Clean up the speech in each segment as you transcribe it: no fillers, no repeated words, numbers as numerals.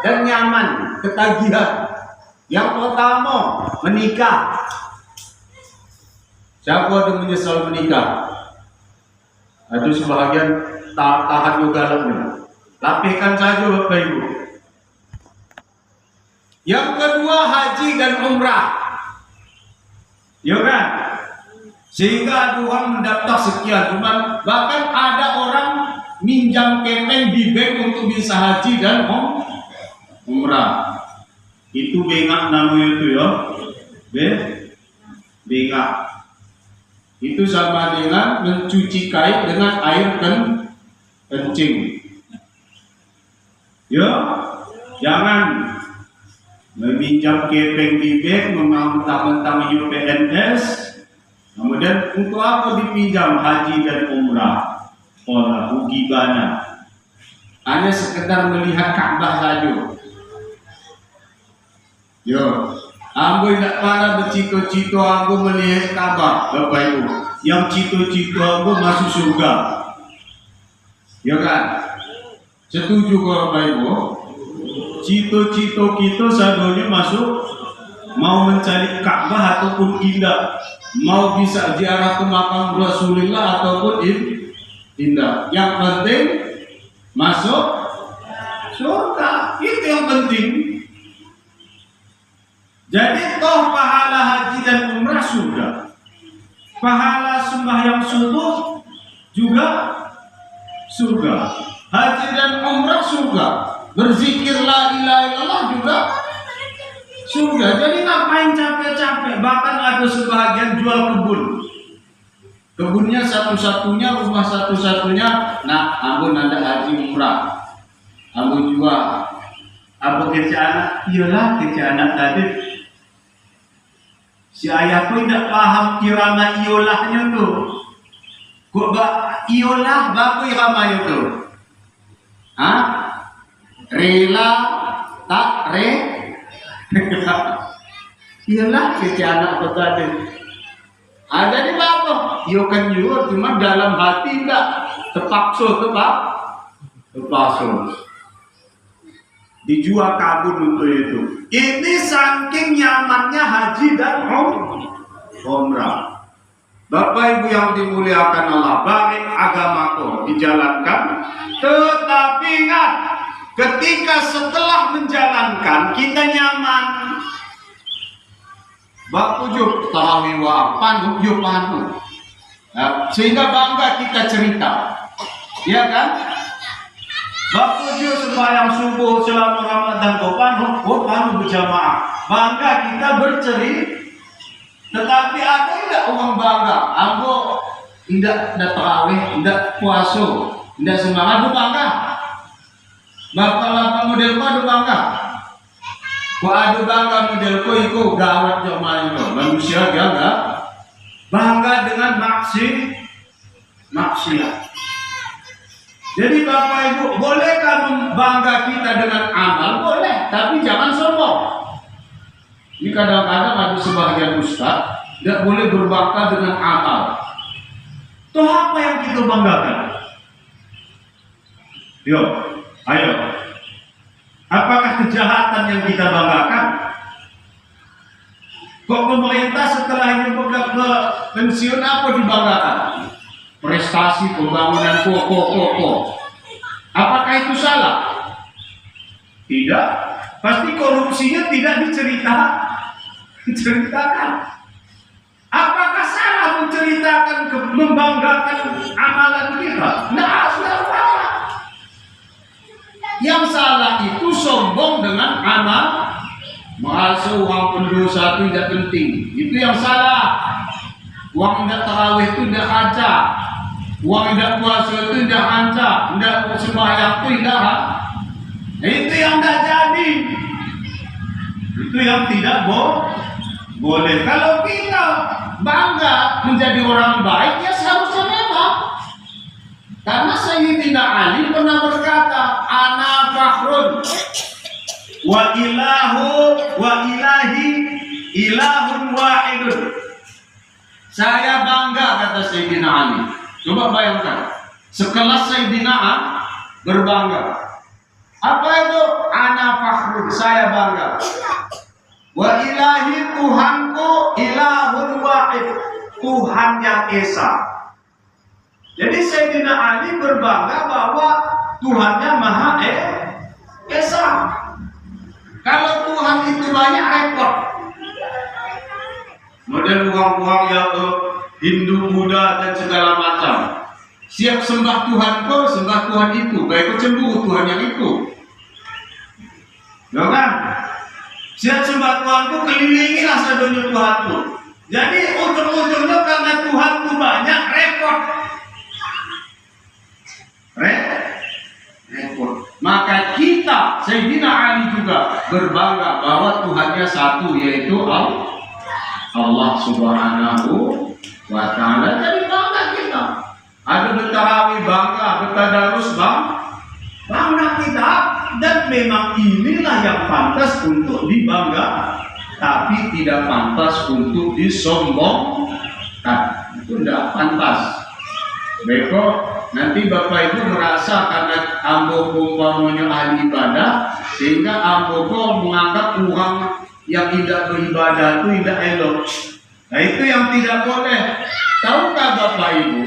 dan nyaman, ketagihan. Yang pertama, menikah. Siapa yang menyesal menikah? Ada sebahagian tahan juga galaknya. Lapihkan saja Bapak Ibu. Yang kedua, haji dan umrah. Ya kan? Sehingga ada orang mendaftar sekian. Cuman bahkan ada orang minjam kepeng di bank untuk bisa haji dan umrah. Itu bengak namanya itu ya. Bengak. Itu sama dengan mencuci kain dengan air kencing. Ya, jangan meminjam kepeng di bank, mentang-mentang PNS, kemudian untuk apa dipinjam haji dan umrah? Pola rugi bana. Hanya sekedar melihat Ka'bah saja. Yo, ambo tidak pernah bercita-cita ambo melihat Ka'bah, Bapak Ibu. Yang cita-cita ambo masuk surga. Ya kan? Setuju kok Bapak Ibu? Cita-cita kita sadonya masuk, mau mencari Ka'bah ataupun tidak, mau bisa ziarah ke makam Rasulullah ataupun tidak. Yang penting masuk surga, itu yang penting. Jadi toh pahala haji dan umrah surga, pahala sembahyang subuh juga surga, haji dan umrah surga, berzikir la ilaha illallah juga surga. Jadi ngapain capek-capek? Bahkan ada sebagian jual kebun, kebunnya satu-satunya, rumah satu-satunya. Nah, ambo nanda haji umrah, ambo jual. Apa kerja anak? Iyalah kerja anak tadi. Si ayahku tidak paham irama iolahnya tuh. Kok iolah baku iramanya tuh? Hah? Rela tak re? Iyalah kerja anak kau tadi. Ada di bawah. Yo kan yo, cuma dalam hati tidak terpaksa terpaksa. Dijual kabur untuk itu. Ini saking nyamannya haji dan umrah. Bapak Ibu yang dimuliakan Allah, baik agamaku dijalankan, tetapi ingat, ketika setelah menjalankan kita nyaman, baku juk tarawih wa panu juk panu, sehingga bangga kita cerita, ya kan? Baku juk sembahyang subuh selama Ramadan panu berjamaah, bangga kita bercerita. Tetapi ada tidak orang bangga? Ambo tidak tarawih, tidak puasa, tidak semangat, bangga. Bapak-bapak modelku ada bangga. Kau ada bangga modelku itu gawat jamannya. Manusia dia enggak bangga dengan maksiat. Jadi Bapak Ibu, bolehkah membangga kita dengan amal? Boleh, tapi jangan sombong. Ini kadang-kadang ada sebagian ustaz tidak boleh berbangga dengan amal. Toh apa yang kita banggakan? Yo, ayo. Apakah kejahatan yang kita banggakan? Kok pemerintah setelah ini pensiun apa dibanggakan? Prestasi pembangunan pokok. Apakah itu salah? Tidak. Pasti korupsinya tidak diceritakan. Apakah salah menceritakan, membanggakan amalan kita? Nah, salah. Yang salah itu sombong dengan amal. Merasa uang pendosa itu tidak penting. Itu yang salah. Uang tidak tarawih itu tidak kaca. Uang tidak puasa itu tidak kaca. Tidak sembahyang itu tidak. Itu yang tidak jadi. Itu yang tidak boleh. Kalau kita bangga menjadi orang baik, ya seharusnya memang. Karena Sayyidina Ali pernah berkata, ana fakhrun wa ilahi ilahun wahidun. Saya bangga, kata Sayyidina Ali. Coba bayangkan, sekelas Sayyidina Ali berbangga. Apa itu? Ana fakhur, saya bangga. Wa ilahi, Tuhanku ilahun wahid, Tuhan yang esa. Jadi Sayyidina Ali berbangga bahwa Tuhannya Maha Esa. Kalau Tuhan itu banyak, repot. Model uang-uang yang Hindu, Buddha dan segala macam. Siap sembah Tuhanku, sembah Tuhan itu. Baik cemburu Tuhan yang itu. Ya kan? Siap sembah Tuhanku, kelilingilah sadonya Tuhanku. Jadi ujung-ujungnya karena Tuhanku banyak, repot. Repot. Maka kita, Sayyidina Ali juga berbangga bahwa Tuhannya satu, yaitu Allah Subhanahu wa Ta'ala. Jadi bangga kita. Ada bertarawih bangga, bertadarus bangga kita. Dan memang inilah yang pantas untuk dibangga, tapi tidak pantas untuk disombongkan. Itu tidak pantas. Beko, nanti Bapak Ibu merasa karena ambo umpamanya ahli ibadah, sehingga ambo menganggap orang yang tidak beribadah itu tidak elok. Nah, itu yang tidak boleh. Tahukah Bapak Ibu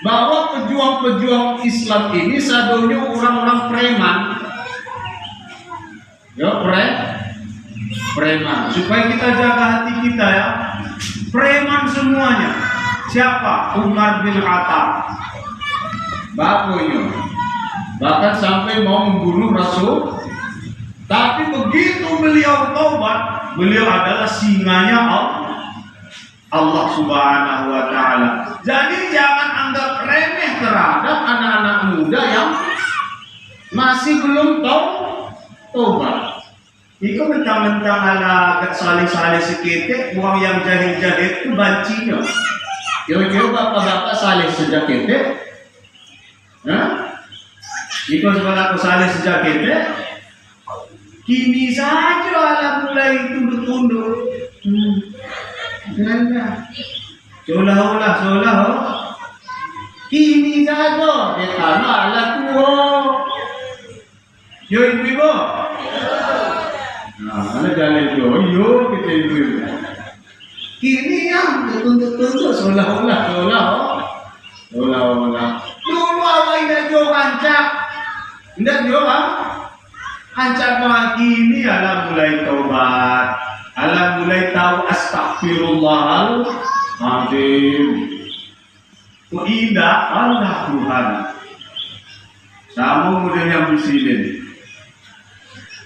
bahwa pejuang-pejuang Islam ini sadonya orang-orang preman? Ya, preman. Supaya kita jaga hati kita ya. Preman semuanya. Siapa? Umar bin Khattab. Bapaknya. Bahkan sampai mau membunuh Rasul. Tapi begitu beliau taubat, beliau adalah singanya Allah Subhanahu wa Ta'ala. Jadi jangan anggap remeh terhadap anak-anak muda yang masih belum taubat. Itu mentang-mentang ala saling-saling seketek, uang yang jahil-jahil itu bancinya. Kira-kira bapak-bapak saling sejak ketek? Jika sekolah aku saling sejak ketek, kini saja ala mulai tunduk-tunduk. Seolah-olah. Kini saja, karena ala tua. Yo ibu-ibu. Nah, mana jalan yo kita ibu-ibu. Kini yang tunduk-tunduk seolah-olah. Dulu awal tidak jauh kancak. Tidak jauh kancak kini ala mulai taubat. Ala mulai tahu astagfirullahaladzim. Kok indah Allah Tuhan. Sama model yang di sini.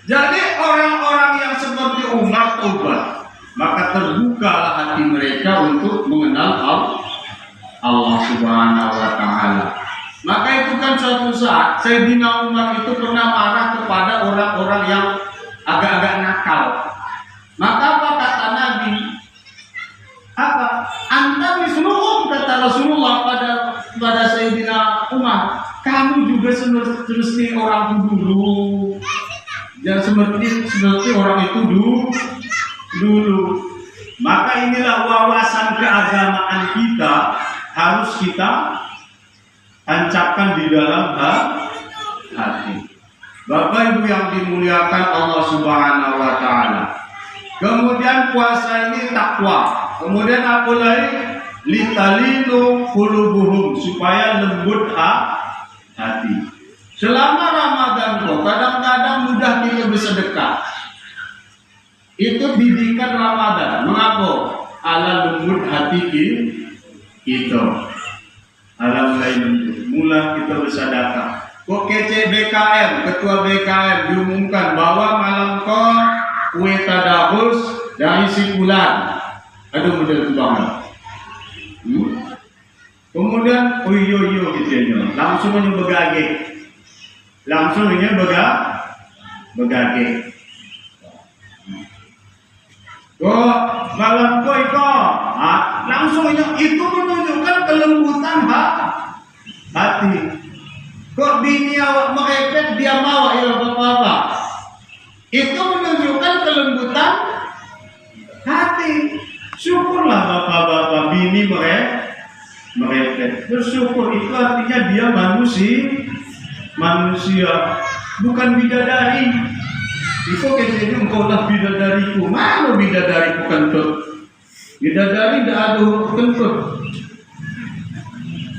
Jadi orang-orang yang seperti Umar taubat, maka terbukalah hati mereka untuk mengenal Allah Subhanahu wa Ta'ala. Maka itu kan suatu saat Sayyidina Umar itu pernah marah kepada orang-orang yang agak-agak nakal. Maka apa kata Nabi? Anta misluhum, kata Rasulullah pada Sayyidina Umar. Kamu juga seperti orang itu dulu. Jangan seperti orang itu dulu. Maka inilah wawasan keagamaan kita harus kita tancapkan di dalam hati. Bapak Ibu yang dimuliakan Allah Subhanahu wa Ta'ala. Kemudian puasa ini takwa. Kemudian apa lagi? Litalinu qulubuhum, supaya lembut hati. Selama Ramadan kok kadang-kadang mudah kita bersedekah. Itu didikan Ramadan. Mengapa? Ala lembut hati kita. Ala mulai lembut. Mula kita bersedekah. Kok kece BKM, ketua BKM diumumkan bahwa malam kok kue tadabus dari simpulan. Aduh model banget. Kemudian yo gitu ya. Langsung aja begage. Kok malam koi kok langsung aja itu menunjukkan kelembutan hati. Kok bini awak merepet dia mau ya bapak-bapak. Itu menunjukkan kelembutan hati. Syukurlah bapak-bapak bini merepet. Bersyukur itu artinya dia manusia, bukan bidadari. Iko kayaknya engkau lah bidadariku. Mana bidadariku kentut? Bidadari tidak ada kentut.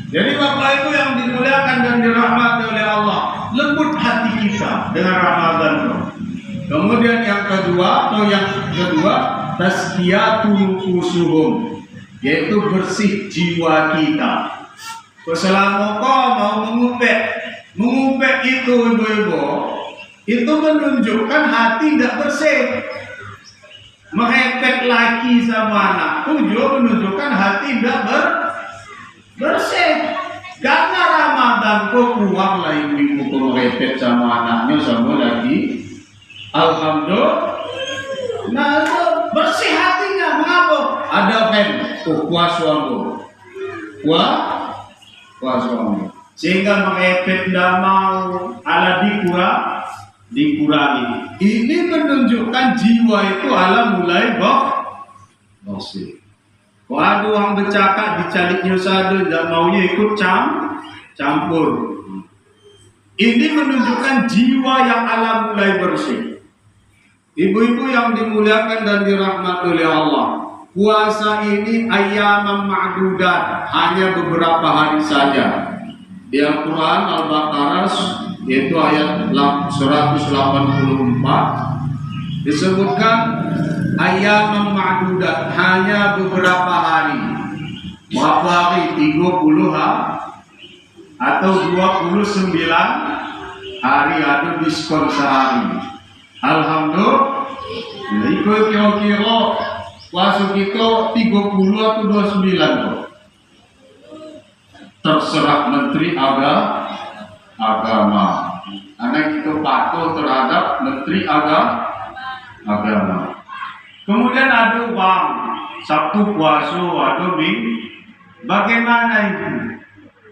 Jadi Bapak Ibu yang dimuliakan dan dirahmati oleh Allah, lembut hati kita dengan Ramadan. Kemudian yang kedua tazkiyatul nufusuhum, yaitu bersih jiwa kita. Selama kau mau mengupek itu ibu-ibu, itu menunjukkan hati tidak bersih. Merepet laki sama anak itu juga menunjukkan hati tidak bersih. Karena Ramadan kok keluar lah ibu-ibu merepet sama anaknya sama lagi. Alhamdulillah. Nah, bersih hatinya. Mengapa? Ada pen. Puas suami. Puas suami. Sehingga merepet tidak mau ala dikurangi. Ini menunjukkan jiwa itu ala mulai bersih. Kalau ada orang bercakap dicaliknya sadu, tidak maunya ikut campur. Ini menunjukkan jiwa yang ala mulai bersih. Ibu-ibu yang dimuliakan dan dirahmati oleh Allah, puasa ini ayyam ma'dudat, hanya beberapa hari saja. Di Al-Quran Al-Baqarah yaitu ayat 184 disebutkan ayyam ma'dudat, hanya beberapa hari. Berapa hari? 30 atau 29 hari, ada diskon sehari. Alhamdulillah. Ikut kira-kira puasa kita 30 atau 29 kok. Terserah Menteri Agama. Karena kita patuh terhadap Menteri Agama. Kemudian ada uang Sabtu puasa, ada Minggu. Bagaimana itu?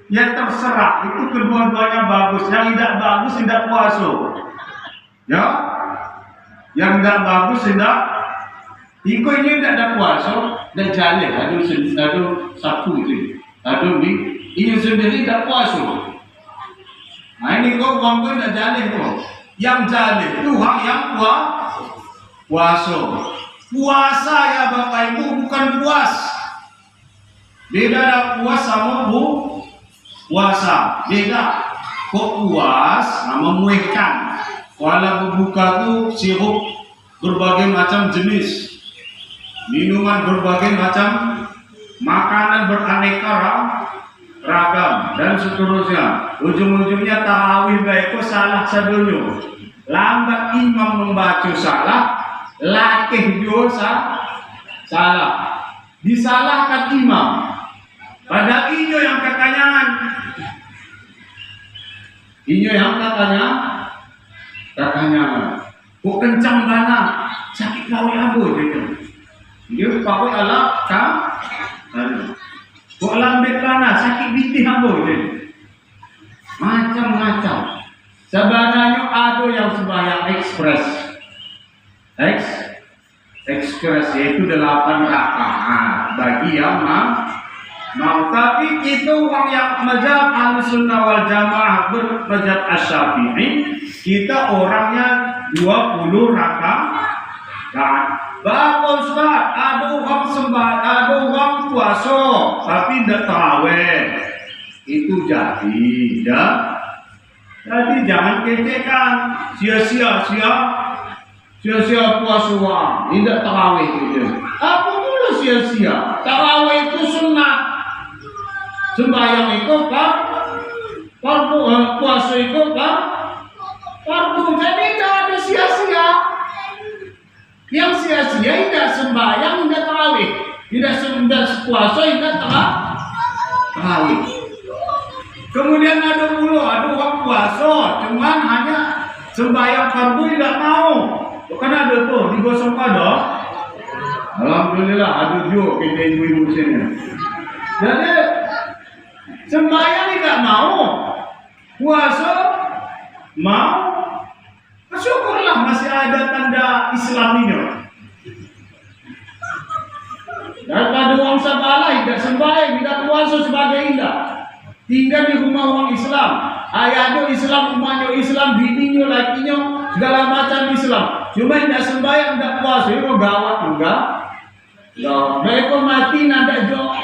Ya terserah. Itu kedua-duanya bagus. Yang tidak bagus tidak puasa. Ya. Yang tidak bagus tidak. Iko ini tidak ada puasa, dan jalan. Ada Sabtu itu. Ada Minggu. Ini sendiri tidak puasa. Nah ini kok orang itu tidak jalan kok. Yang jalan itu orang yang puasa. Puasa ya Bapak Ibu bukan puas. Beda ada puas sama puasa. Beda. Kok puas sama muekan. Kalau berbuka tuh sirup berbagai macam jenis. Minuman berbagai macam. Makanan beraneka ragam dan seterusnya. Ujung-ujungnya tarawih baikku salah sadunyo. Lambat imam membaca salah, lakih juga salah. Disalahkan imam. Pada inyo yang kekanyangan. Inyo yang kekanyangan. Kok kencang bana, sakit lawi abu gitu. Dia pakai alat kok lambat bana, sakit bitih abu gitu. Macam-macam. Sebenarnya ada yang sembahyang ekspres yaitu 8 rakaat bagi yang mau. Tapi itu orang yang mazhab Ahlussunnah wal Jamaah bermazhab Asy-Syafi'i, kita orangnya 20 rakaat. Bagus Ustaz, ada orang puasa tapi tidak tarawih. Itu jadi jangan kecekan, sia-sia puasa uang, tidak tarawih itu. Apa dulu sia-sia? Tarawih itu sunnah, sembahyang itu fardu, puasa itu fardu. Jadi tidak ada sia-sia. Yang sia-sia tidak sembahyang, tidak tarawih, tidak puasa, tidak tarawih. Kemudian ada orang puasa, cuman hanya sembahyang fardu tidak mau. Bukan ada tuh digosok pada. Alhamdulillah ada juga kita ibu-ibu sini. Jadi sembahyang tidak mau, puasa mau. Syukurlah masih ada tanda Islaminya. Daripada orang sabalah tidak sembahyang, tidak puasa sebagai indah. Tinggal di rumah orang Islam. ayahnya Islam, umahnya Islam, bininya, lakinya, segala macam Islam. Cuma tidak sembahyang, tidak puasa, itu gawat enggak? Loh, mereka mati nanda jawab.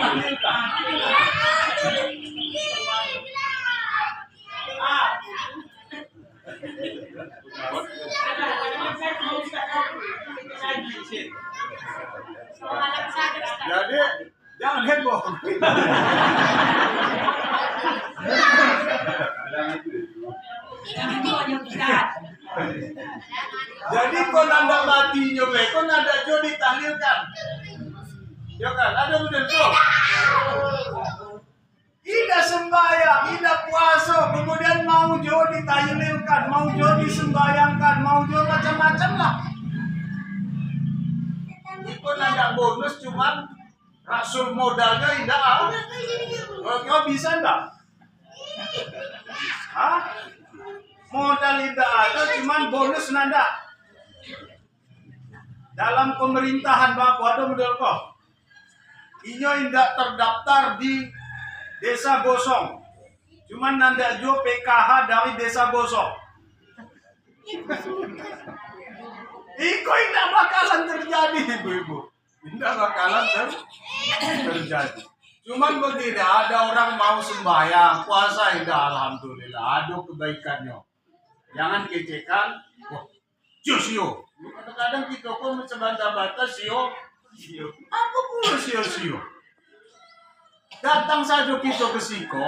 Jadi jangan heboh. Jadi kau nanda matinya, kau nanda jo ditahlilkan. Ya kan, ada benar tuh. Ida sembahyang, ida puasa, kemudian mau jo ditahlilkan, mau jo disembayangkan, mau jo macam-macam lah. Itu nanda bonus cuman rasul modalnya indah. Kau bisa enggak? Hah? Modal tidak ada, cuman bonus nanda. Dalam pemerintahan Bapak ada modal kok. Inyo indah terdaftar di desa Gosong. Cuman nanda jo PKH dari desa Gosong. Iko tidak bakalan terjadi, ibu-ibu. Tidak bakalan terjadi. Cuman begini, ada orang mau sembahyang, puasa indah, alhamdulillah, ada kebaikannya. Jangan kecekan, wah, sio. Kadang-kadang kita kok sebantah-bantah sio. Apa pula sio? Datang saja kita ke siko,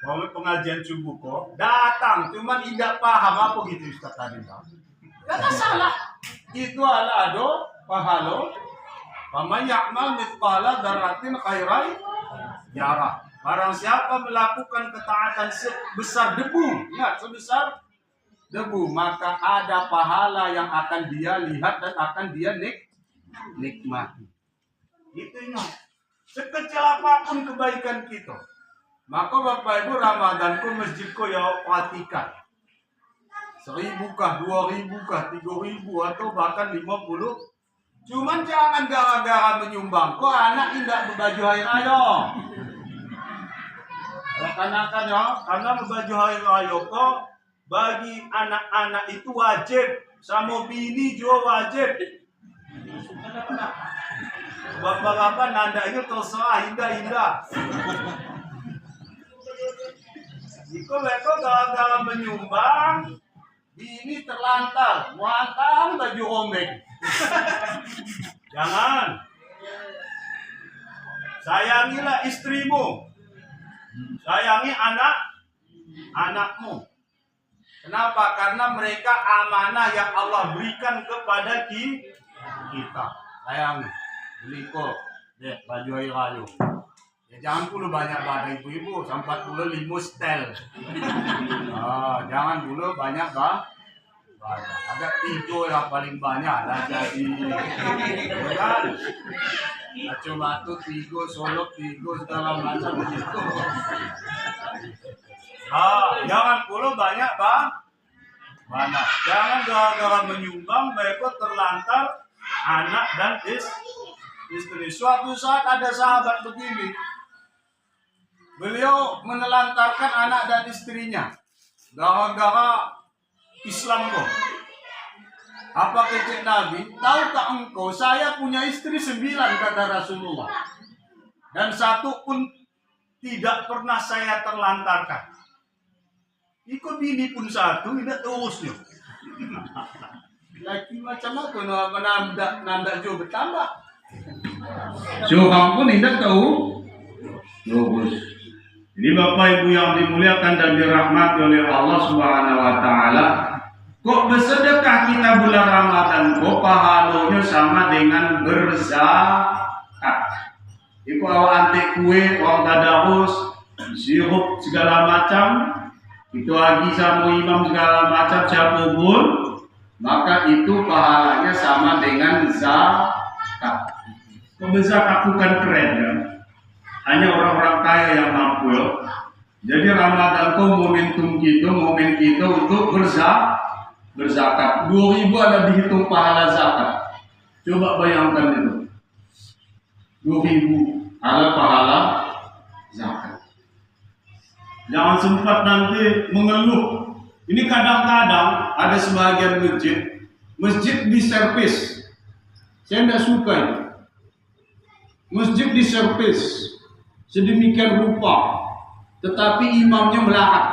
mau pengajian subuh kok, datang, cuman tidak paham apa gitu Ustaz tadi. Kata salah. Itu ala ado pahalo. Paman ya'mal mithqala dzarratin khairan yarah. Barang siapa melakukan ketaatan sebesar debu, ingat sebesar debu, maka ada pahala yang akan dia lihat dan akan dia nikmati. Itu ingat. Sekecil apapun kebaikan kita, maka Bapak Ibu Ramadanku masjidku ya perhatikan. 1.000 kah, 2.000 kah, 3.000 atau bahkan 50. Cuman jangan gara-gara menyumbang kok anak tidak berbaju hari raya. Rekan-rekan ya, karena berbaju hari raya kok bagi anak-anak itu wajib, sama bini juga wajib. Bapak-bapak nanda itu terserah indah-indah. Jika mereka gara-gara menyumbang, bini terlantar, muatan baju omek. Jangan. Sayangilah istrimu. Sayangi anakmu. Kenapa? Karena mereka amanah yang Allah berikan kepada kita. Sayangi. Beli kok. Baju air rayu. Ya jangan pula banyak pada ibu-ibu, sampai pula 5 setel. Jangan pula banyak banyak. Ada 3 yang paling banyak lah jadi. Kan? Cuma tu 3 solok 3 segala macam begitu. Jangan pula banyak banyak. Jangan gara-gara menyumbang mereka terlantar anak dan istri. Suatu saat ada sahabat begini. Beliau menelantarkan anak dan istrinya gara-gara Islam kok. Apa kata Nabi? Tahukah engkau saya punya istri 9 kata Rasulullah. Dan 1 pun tidak pernah saya terlantarkan. Ikut bini pun 1 tidak terusnya. Lagi macam apa? Nanda juga bertambah. Seorang pun tidak tahu. Terus. Jadi Bapak Ibu yang dimuliakan dan dirahmati oleh Allah Subhanahu wa taala, kok bersedekah kita bulan Ramadan kok pahalanya sama dengan berzakat. Iku awak antek kue, awak tadarus, sirup segala macam, itu lagi sama imam segala macam siapa pun, maka itu pahalanya sama dengan zakat. Kok berzakat bukan keren kan? Hanya orang-orang kaya yang mampu. Jadi Ramadan itu momen kita untuk berzakat. 2.000 ada dihitung pahala zakat. Coba bayangkan itu. 2.000 ada pahala zakat. Jangan sempat nanti mengeluh. Ini kadang-kadang ada sebagian masjid diservis. Saya tidak suka itu. Masjid diservis sedemikian rupa, tetapi imamnya melahap.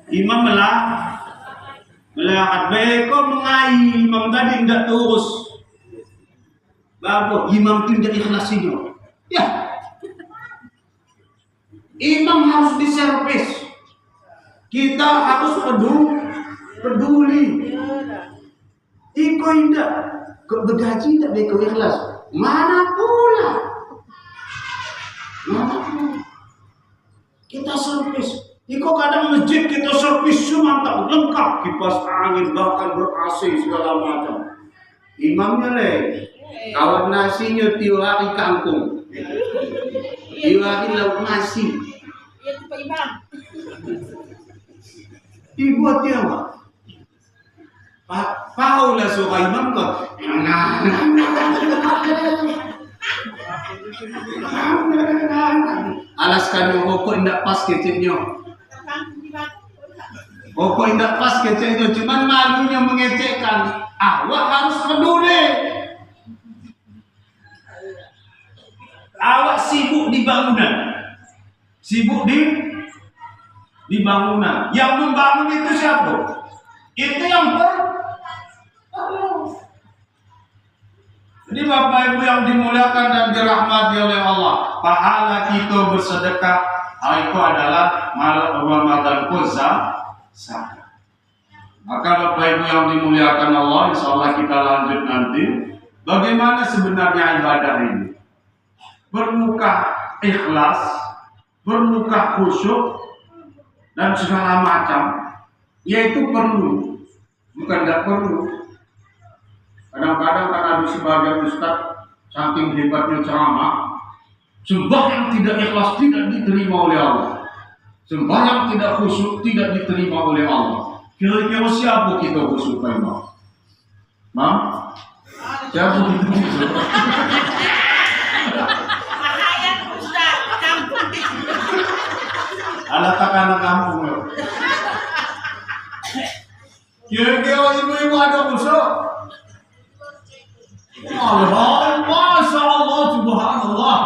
Imam melahap. Baik kau mengai imam tadi tidak terus. Bagus, imam itu tidak ikhlasinya. Ya, imam harus diservis. Kita harus peduli. Iko indah, kok bergaji tak beko ikhlas. Mana pula? Kita servis. Iko kadang masjid kita servis mantap, lengkap, kipas angin, bahkan ber-AC segala macam. Imamnya kawan nasinya tiap hari kangkung, tiap hari lauk nasi. Iya tu Pak Imam. Ibu tiap Paula suka imam kok. Alaskan kok indak pas keceknya. Kok indak pas keceknya, cuman malunya mengecekkan. Awak harus peduli. Awak sibuk di bangunan. Sibuk di bangunan. Yang membangun itu siapa? Itu yang Jadi Bapak Ibu yang dimuliakan dan dirahmati oleh Allah, pahala kita bersedekah itu adalah Ramadan zakat. Maka Bapak Ibu yang dimuliakan Allah, insya Allah kita lanjut nanti. Bagaimana sebenarnya ibadah ini? Perlukah ikhlas, perlukah khusyuk, dan segala macam? Yaitu perlu, bukan tidak perlu. Kadang-kadang kan ada sebagian ustaz saking hebatnya ceramah, sembahyang tidak ikhlas tidak diterima oleh Allah, sembahyang tidak khusyuk tidak diterima oleh Allah. Kira-kira siapa kita khusyuk Pak Imam? Siapa kita khusyuk? Alat takanan kampung. Kira-kira ibu-ibu ada khusyuk? Allah, Masya Allah, Subhanallah.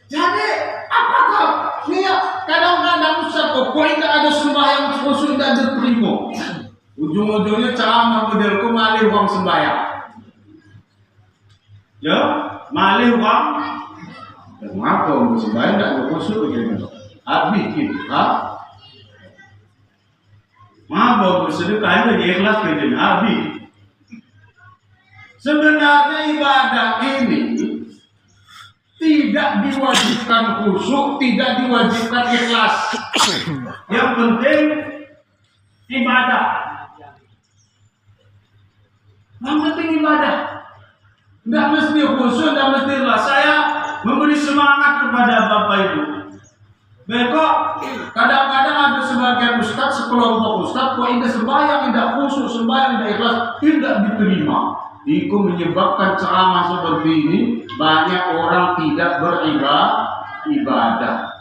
Jadi, apakah dia kadang-kadang Ustaz, kok tidak ada sembahyang khusyuk tidak diterima? Ujung-ujungnya ceramah modelku malih uang sembahyang. Ya, malih uang. Kenapa uang sembahyang tidak khusyuk gitu? Habis gitu, ha? Mabok bersedekah itu ikhlas gitu, habis. Sebenarnya ibadah ini tidak diwajibkan khusyuk, tidak diwajibkan ikhlas. Yang penting ibadah. Yang penting ibadah. Tidak mesti khusyuk, tidak mesti ikhlas. Saya memberi semangat kepada Bapak Ibu. Bekok kadang-kadang ada sebagian ustaz, sekelompok ustaz, kok tidak sembahyang, tidak khusyuk, sembahyang, tidak ikhlas, tidak diterima. Itu menyebabkan ceramah seperti ini banyak orang tidak beribadah.